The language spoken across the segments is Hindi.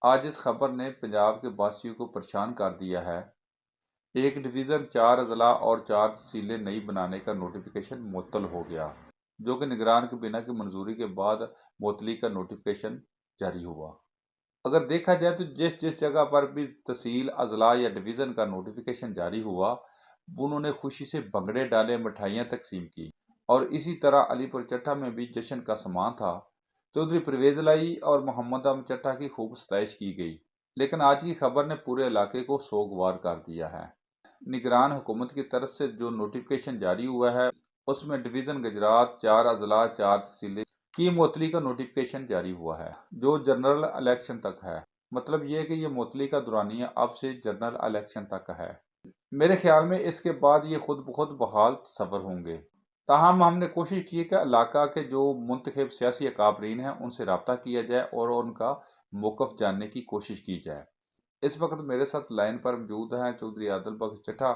आज इस खबर ने पंजाब के बासियों को परेशान कर दिया है। एक डिवीज़न, 4 अजला और 4 तहसीलें नई बनाने का नोटिफिकेशन मुअत्तल हो गया, जो कि निगरान के बिना की मंजूरी के बाद मुअत्तली का नोटिफिकेशन जारी हुआ। अगर देखा जाए तो जिस जिस जगह पर भी तहसील, अजला या डिवीज़न का नोटिफिकेशन जारी हुआ, उन्होंने खुशी से भंगड़े डाले, मिठाइयाँ तकसीम की और इसी तरह अलीपुर चट्टा में भी जश्न का सामान था। चौधरी परवेज लाई और मोहम्मद अहमद चट्टा की खूब सताइश की गई, लेकिन आज की खबर ने पूरे इलाके को सोगवार कर दिया है। निगरान हुकूमत की तरफ से जो नोटिफिकेशन जारी हुआ है, उसमें डिवीज़न गुजरात, 4 अजला, 4 तहसीलें की मुअत्तली का नोटिफिकेशन जारी हुआ है, जो जनरल इलेक्शन तक है। मतलब ये है कि ये मुअत्तली का दुरानिया अब से जनरल इलेक्शन तक है। मेरे ख्याल में इसके बाद ये खुद ब खुद बहाल सबर होंगे। ताहम हमने कोशिश की है कि इलाका के जो मुंतखब सियासी अकाबरीन हैं, उनसे रब्ता किया जाए और उनका मौक़िफ़ जानने की कोशिश की जाए। इस वक्त मेरे साथ लाइन पर मौजूद हैं चौधरी आदिल बख्श चट्टा,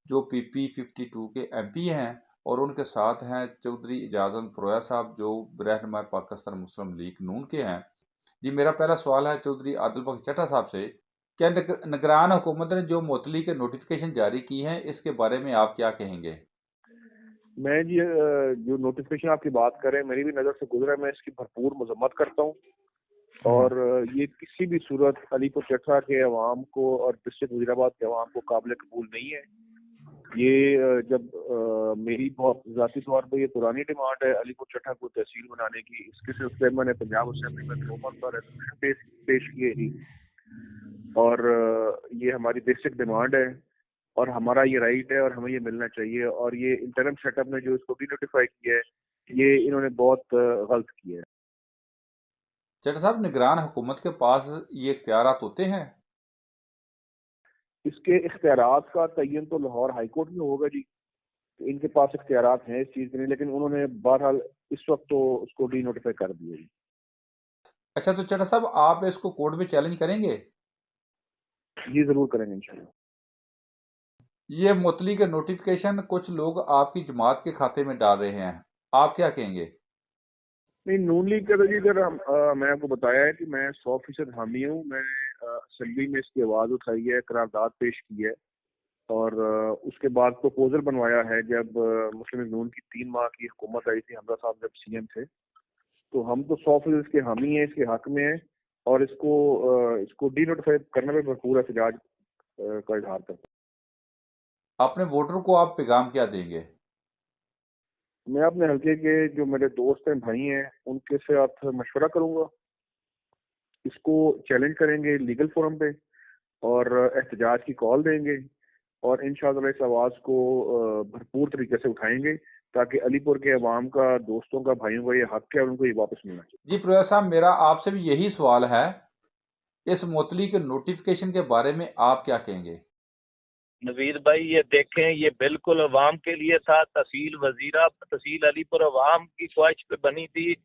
जो PP 52 के MP हैं, और उनके साथ हैं चौधरी इजाज़त प्रोया साहब, जो रहनुमा पाकिस्तान मुस्लिम लीग नून के हैं। जी, मेरा पहला सवाल है चौधरी आदिल बख्श चट्टा साहब से, क्या निगरान हुकूमत ने जो मुअत्तली के नोटिफिकेशन जारी की हैं, इसके बारे में आप क्या कहेंगे? मैं जी जो नोटिफिकेशन आपकी बात कर रहे हैं मेरी भी नज़र से गुजरा है, मैं इसकी भरपूर मजम्मत करता हूँ। और ये किसी भी सूरत अलीपुर चट्टा के अवाम को और डिस्ट्रिक्ट वजीराबाद के अवाम को काबिल कबूल नहीं है। ये जब मेरी बहुत ज़ाती तौर पर ये पुरानी डिमांड है अलीपुर चट्टा को तहसील बनाने की। इसके सिलसिले में मैंने पंजाब असेंबली में 2 मरतबा रेजोल्यूशन पेश किए थी और ये हमारी बेसिक डिमांड है और हमारा ये राइट है और हमें ये मिलना चाहिए। और ये इंटरम सेटअप ने जो इसको डिनोटिफाई किया है, ये इन्होंने बहुत गलत किया है। चट्टा साहब, निगरान हुकूमत के पास ये इख्तियारात होते हैं? इसके इख्तियारात का तयन तो लाहौर हाई कोर्ट में होगा जी। तो इनके पास इख्तियारात हैं इस चीज़ के लिए, लेकिन उन्होंने बहरहाल इस वक्त तो उसको डिनोटिफाई कर दिया जी। अच्छा, तो चट्टा साहब, आप इसको कोर्ट में चैलेंज करेंगे? जी ज़रूर करेंगे इंशाल्लाह। ये मुअत्तली के नोटिफिकेशन कुछ लोग आपकी जमात के खाते में डाल रहे हैं, आप क्या कहेंगे? नहीं, नून लीग का तो जी अगर मैं आपको बताया है कि मैं 100% हामी हूँ। मैं असेंबली में इसकी आवाज़ उठाई है, करारदाद पेश की है और उसके बाद प्रपोजल बनवाया है। जब मुस्लिम लीग नून की 3 माह की हुकूमत आई थी, हमजा साहब जब CM थे, तो हम तो 100% इसके हामी हैं, इसके हक में हैं और इसको डिनोटिफाई करने में भरपूर एहतजाज का इजहार करता हूँ। अपने वोटर को आप पैगाम क्या देंगे? मैं अपने हल्के के जो मेरे दोस्त हैं, भाई हैं, उनके साथ मशवरा करूंगा। इसको चैलेंज करेंगे लीगल फोरम पे और एहतजाज की कॉल देंगे और इंशाअल्लाह इस आवाज़ को भरपूर तरीके से उठाएंगे ताकि अलीपुर के अवाम का, दोस्तों का, भाइयों का ये हक है और उनको ये वापस मिलना चाहिए। जी प्रोया साहब, मेरा आपसे भी यही सवाल है, इस मुअत्तली के नोटिफिकेशन के बारे में आप क्या कहेंगे? नवीद भाई, ये देखें, ये बिल्कुल अवाम के लिए था। तहसील अलीपुर अवाम की ख्वाहिश पे बनी थी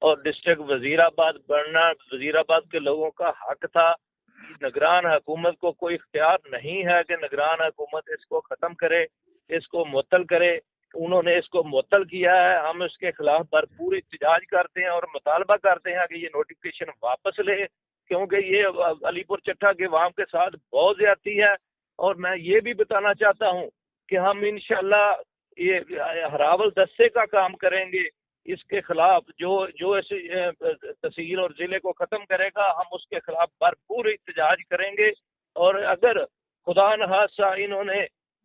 और डिस्ट्रिक्ट वजीराबाद बनना वजीराबाद के लोगों का हक था। निगरान हुकूमत को कोई इख्तियार नहीं है कि निगरान हुकूमत इसको ख़त्म करे, इसको मुअत्तल करे। उन्होंने इसको मुअत्तल किया है। हम इसके खिलाफ भरपूर एहतजाज करते हैं और मुतालबा करते हैं कि ये नोटिफिकेशन वापस ले, क्योंकि ये अलीपुर चट्टा के अवाम के साथ बहुत ज्यादती है। और मैं ये भी बताना चाहता हूँ कि हम इंशाल्लाह ये हरावल दस्ते का काम करेंगे। इसके खिलाफ जो जो ऐसे तहसील और जिले को खत्म करेगा, हम उसके खिलाफ भरपूर एहतजाज करेंगे। और अगर खुदा न खास्ता इन्होंने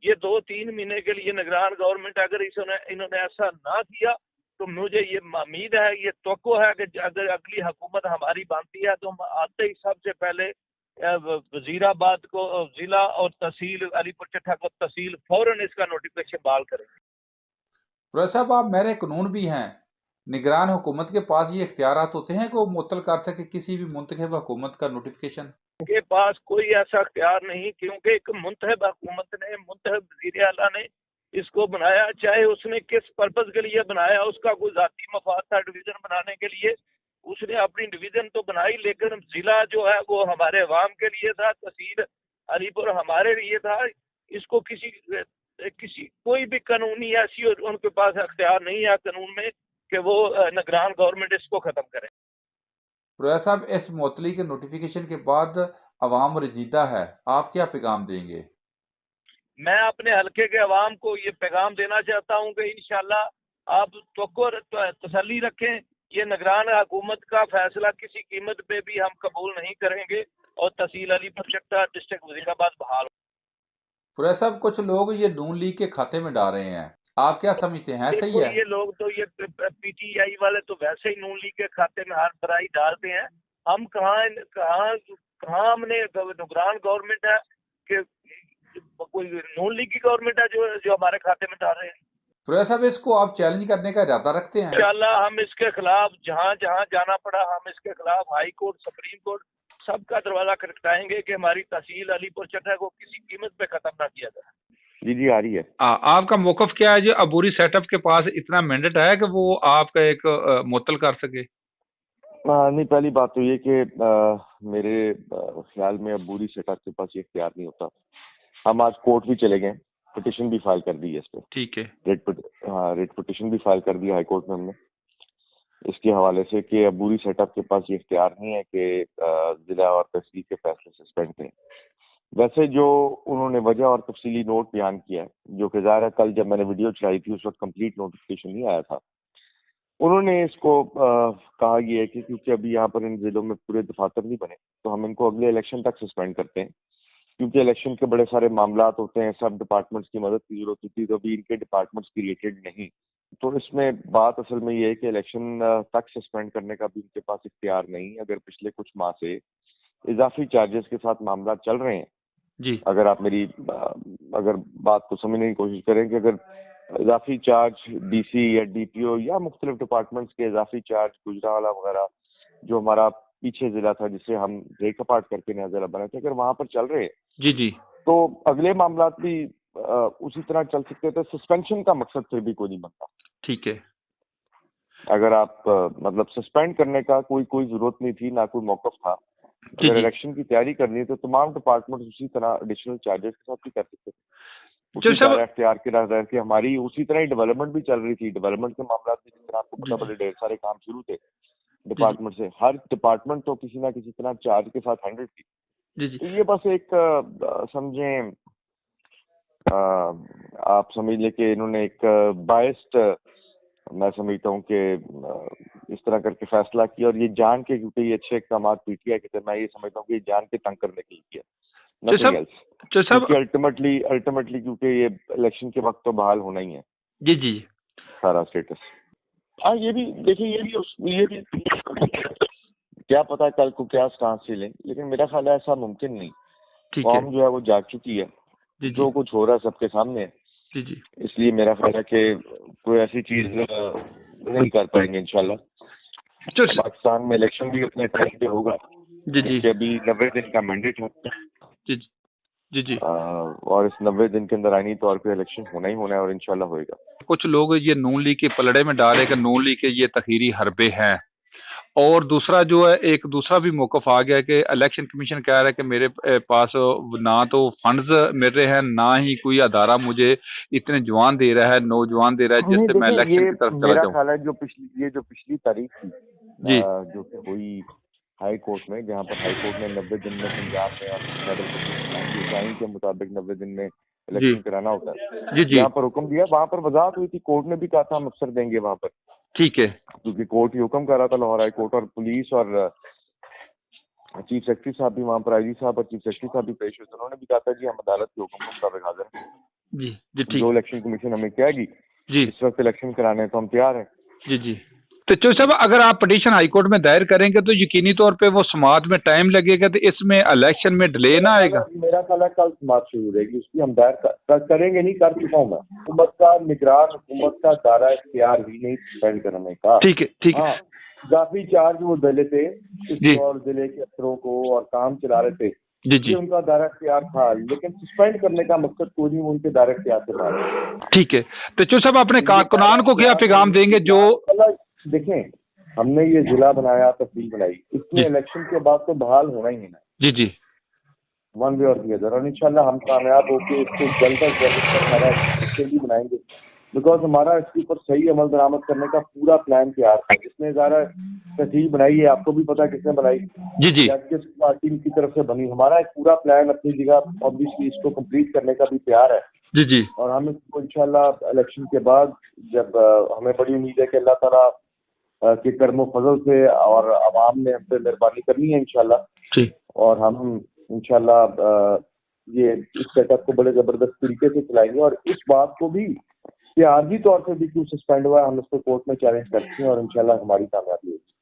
ये 2-3 महीने के लिए निगरान गवर्नमेंट अगर इन्होंने ऐसा ना किया, तो मुझे ये उम्मीद है, ये तवक्को है कि अगर अगली हुकूमत हमारी बनती है तो हम आते ही सबसे पहले वजीराबाद को जिला और तहसील अलीपुर चट्टा को तहसील फौरन इसका नोटिफिकेशन बहाल करेंगे। प्रोया साहब, आप मेरे कानून भी हैं। निगरान हुकूमत के पास ये इख्तियारात होते हैं कि वो मुअत्तल कर सके किसी भी मुंतखब हुकूमत का नोटिफिकेशन? के पास कोई ऐसा इख्तियार नहीं, क्योंकि एक मुंतखब हुकूमत ने, मुंतखब वज़ीर आला ने इसको बनाया। चाहे उसने किस पर्पज के लिए बनाया, उसका कोई जाती मफाद था डिवीजन बनाने के लिए, उसने अपनी डिवीजन तो बनाई, लेकिन जिला जो है वो हमारे अवाम के लिए था, तहसील अलीपुर हमारे लिए था। इसको किसी कोई भी कानूनी ऐसी उनके पास अख्तियार नहीं है कानून में कि वो निगरान गवर्नमेंट इसको खत्म करे। फरोया साहब, इस मुअत्तली के नोटिफिकेशन के बाद अवाम रजीदा है, आप क्या पैगाम देंगे? मैं अपने हलके के अवाम को ये पैगाम देना चाहता हूँ कि इंशाल्लाह आप तसल्ली रखें, ये निगरान हुकूमत का फैसला किसी कीमत पे भी हम कबूल नहीं करेंगे और तहसील अलीपुर चट्टा डिस्ट्रिक्ट वजीराबाद बहाल। फरोया साहब, कुछ लोग ये नून लीग के खाते में डाल रहे हैं, आप क्या समझते हैं, सही देखो है? ये लोग तो ये पीटीआई वाले तो वैसे ही नून लीग के खाते में हर बराई डालते हैं। हम कहाँ कहाँ हमने निगरान गवर्नमेंट है कि कोई नून लीग की गवर्नमेंट है जो हमारे खाते में डाल रहे हैं। फरोया साहब, इसको आप चैलेंज करने का इरादा रखते हैं? इंशाल्लाह हम इसके खिलाफ जहाँ जहाँ जाना पड़ा हम इसके खिलाफ हाई कोर्ट, सुप्रीम कोर्ट सबका दरवाजा खटखटाएंगे कि हमारी तहसील अलीपुर चट्टा को किसी कीमत पे खत्म ना किया जाए। जी आ रही है। आपका मौकफ क्या है जो अबूरी सेटअप के पास इतना मैंडेट है कि वो आपका एक मुअत्तल कर सके? नहीं, पहली बात तो ये कि मेरे ख्याल में अबूरी सेटअप के पास ये इख्तियार नहीं होता। हम आज कोर्ट भी चले गए, पिटिशन भी फाइल कर दी है इस पे। ठीक है। रेट पिटिशन भी फाइल कर दिया हाई कोर्ट में हमने इसके हवाले से कि अबूरी सेटअप के पास ये इख्तियार नहीं है कि जिला और तहसील के फैसले सस्पेंड करें। वैसे जो उन्होंने वजह और तफसीली नोट बयान किया है, जो कि ज़ाहिर है कल जब मैंने वीडियो चलाई थी उस वक्त कंप्लीट नोटिफिकेशन नहीं आया था, उन्होंने इसको कहा यह है कि क्योंकि अभी यहाँ पर इन जिलों में पूरे दफातर नहीं बने तो हम इनको अगले इलेक्शन तक सस्पेंड करते हैं, क्योंकि इलेक्शन के बड़े सारे मामला होते हैं, सब डिपार्टमेंट्स की मदद की जरूरत होती है, तो अभी इनके डिपार्टमेंट्स क्रिएटेड नहीं। तो इसमें बात असल में ये है कि इलेक्शन तक सस्पेंड करने का भी इनके पास इख्तियार नहीं। अगर पिछले कुछ माह से इजाफी चार्जेस के साथ मामला चल रहे हैं जी, अगर आप मेरी अगर बात को समझने की कोशिश करें कि अगर इजाफी चार्ज डीसी या डीपीओ या मुख्तलिफ डिपार्टमेंट्स के इजाफी चार्ज गुजरावाला वगैरह जो हमारा पीछे जिला था जिसे हम ब्रेकअपार्ट करके नया जिला बना थे, अगर वहां पर चल रहे जी जी तो अगले मामला भी उसी तरह चल सकते थे। सस्पेंशन का मकसद फिर भी कोई नहीं बनता। ठीक है। अगर आप मतलब सस्पेंड करने का कोई जरूरत नहीं थी, ना कोई मौकफ था। अगर इलेक्शन की तैयारी करनी है तो तमाम डिपार्टमेंट उसी तरह एडिशनल चार्जेस के साथ भी कर सकते थे। इख्तियार के रह के हमारी उसी तरह ही डेवलपमेंट भी चल रही थी। डेवलपमेंट के मामला में जिस तरह आपको पता बड़े ढेर सारे काम शुरू थे डिपार्टमेंट से, हर डिपार्टमेंट तो किसी ना किसी तरह चार्ज के साथ हैंडल की। तो ये बस एक समझें आप समझ ले कि इन्होंने एक बायस्ड, मैं समझता हूँ कि इस तरह करके फैसला किया और ये जान के, क्योंकि ये अच्छे इक़दाम पीटीआई के थे, मैं ये समझता हूँ कि ये जान के तंग करने के लिए किया, नथिंग एल्स। क्योंकि अल्टीमेटली क्योंकि ये इलेक्शन के वक्त तो बहाल होना ही है जी जी सारा स्टेटस। हाँ, ये भी देखिए, ये भी क्या पता कल को क्या स्टांस से लें, लेकिन मेरा ख्याल है ऐसा मुमकिन नहीं। कौम जो है वो जाग चुकी है, जो कुछ हो रहा है सबके सामने है। जी जी, इसलिए मेरा ख्याल है कि कोई ऐसी चीज नहीं कर पाएंगे इंशाल्लाह। पाकिस्तान में इलेक्शन भी अपने टाइम पे होगा जी जी, अभी 90 दिन का मैंडेट है जी जी जी, और इस 90 दिन के अंदर आईनी तौर पे इलेक्शन होना ही होना है और इंशाल्लाह होएगा। कुछ लोग ये नून लीग के पलड़े में डाल रहे कि नून लीग के ये तखीरी हरबे हैं, और दूसरा जो है एक दूसरा भी मौकफ आ गया कि इलेक्शन कमीशन कह रहा है कि मेरे पास ना तो फंड्स मिल रहे हैं, ना ही कोई अदारा मुझे इतने जवान दे रहा है, नौजवान दे रहा है जिससे मैं इलेक्शन की तरफ चला जाऊं। मेरा ख्याल है जो पिछली तारीख थी जी, जो कि हुई हाई कोर्ट में, जहां पर हाई कोर्ट ने 90 दिन में पंजाब में और के मुताबिक 90 दिन में इलेक्शन कराना होता है, जहाँ पर हुक्म दिया वहां पर वजाहत हुई थी। कोर्ट ने भी कहा था हम अक्सर देंगे वहां पर, ठीक है, क्योंकि कोर्ट ही हुक्म कर रहा था, लाहौर हाई कोर्ट और पुलिस और चीफ सेक्रेटरी साहब भी वहां पर, आईजी साहब और चीफ सेक्रेटरी साहब भी पेश हुए थे। उन्होंने भी कहा था जी हम अदालत के हुक्म के मुताबिक हाजिर हैं जी जी, जो इलेक्शन कमीशन हमें कहेगी जी, इस वक्त इलेक्शन कराने तो हम तैयार हैं जी जी। तो चौधरी साहब, अगर आप पिटीशन हाईकोर्ट में दायर करेंगे तो यकीनी तौर पे वो समाअत में टाइम लगेगा, तो इसमें इलेक्शन में डिले ना आएगा? मेरा ख्याल है कल समाअत शुरू रहेगी, उसकी हम दायर करेंगे, नहीं कर चुका हूँ मैं। हुकूमत का निगरान, हुकूमत का दायरा इख्तियार ही नहीं सस्पेंड करने का। ठीक है ठीक है। काफी चार्ज वो दे थे और जिले के अफसरों को और काम चला रहे थे जी जी, उनका दायरा इख्तियार था, लेकिन सस्पेंड करने का मकसद कोई नहीं, उनके दायरा इख्तियार से बाहर। ठीक है। तो चौधरी साहब, अपने कारकुनान को क्या पैगाम देंगे? जो देखें, हमने ये जिला बनाया, तहसील बनाई, इसमें इलेक्शन के बाद तो बहाल होना ही है जी जी, वन वे और दी अदर, और इंशाल्लाह हम कामयाब होकर इसको जल्द अज जल्द भी बनाएंगे बिकॉज हमारा इसके ऊपर सही अमल दरामद करने का पूरा प्लान तैयार था। जिसने ज़्यादा तहसील बनाई है, आपको भी पता है किसने बनाई, जी जी या किस पार्टी की तरफ से बनी। हमारा एक पूरा प्लान अपनी जगह ऑब्वियसली इसको कंप्लीट करने का भी तैयार है। जी जी और हम इसको इंशाल्लाह इलेक्शन के बाद, जब हमें बड़ी उम्मीद है कि अल्लाह ताला के करम फजल से और आवाम ने हम पे मेहरबानी करनी है इंशाल्लाह, जी और हम इंशाल्लाह ये इस सेटअप को बड़े जबरदस्त तरीके से चलाएंगे। और इस बात को भी कि आर्जी तौर पे भी क्यों सस्पेंड हुआ है, हम इसको कोर्ट में चैलेंज करते हैं और इंशाल्लाह हमारी कामयाबी होगी।